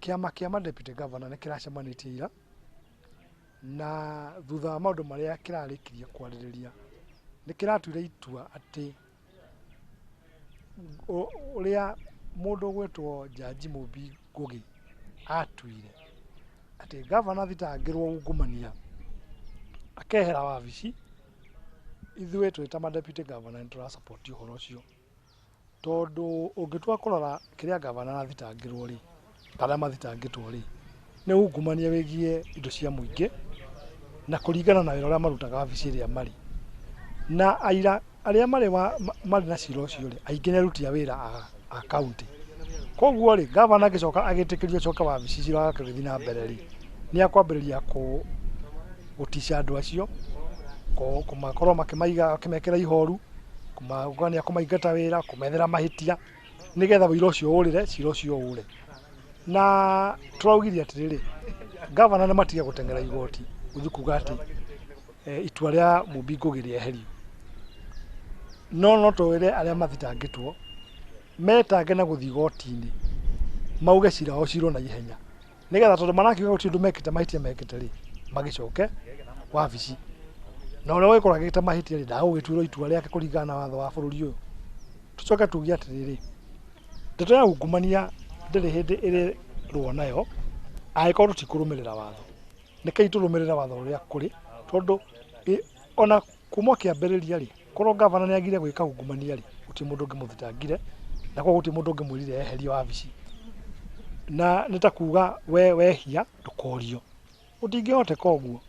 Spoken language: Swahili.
Kiama kia deputy governor nä kä racemanä ira na thutha wa maå ndå marä a kä rarä kirie kwarä rä ria nä kä ratuire itua atä å rä a må ndå å gwätwo Jaji Mumbi Ngugi atuire atä governor thitangä rwo ungumania akehera wabici ithuä twä ta deputy governor nä tå ra support å horo å cio tondå å ngä tua kå rora kä rä a governor arathitangä rwo rä arä a mathitangä two rä nä ungumania wä giä indo cia må ingä na kå ringana na wä ra å rä a marutaga wabici ä rä a marä na aira arä a marä na cira å cio rä aingä nä aruti a wä ra a kaunti koguo rä governor agä coka agä tä kä rio coka wabici cira wake gä thiä na mbere rä nä akwambä rä ria gå tica andå acio kå makorwo akä mekera ihoru kåmagania kå maingata wä ra kå methera mahä tia nä getha wä ra å cio å rä re cira å cio å re na tå raugirie atä rä rä governor nä matige gå teng'era igoti gå thiä kuga atä itua rä a Mumbi Ngugi rä eherio no twä re arä a mathitangä two metange na gå thiä igoti-inä mauge cira o cirwo na ihenya nä getha tondå marakiuga gå tirä å ndå mekä te mahä tia mekä te rä magä coke wabici na å rä a å gä korwo agä te mahä tia rä ndagå gä tuä rwo itua rä ake kå ringana na watho wa bå rå ri å yå tå coke tuge atä rä rä ndeto ya ungumania ndä rä hä ndä ä rä rwo nayo angä korwo tå tikå rå mä rä ra watho nä kai tå rå mä rä ra watho å rä a kå rä tondå ona kuma kä ambä rä ria rä korwo governor nä agire gwä ka ungumania rä gå tirä må ndå å ngä må thitangire na koguo gå tirä må ndå å ngä mwä rire eherie wabici na nä ta kuga wehia ndå korio gå tingä hoteka å guo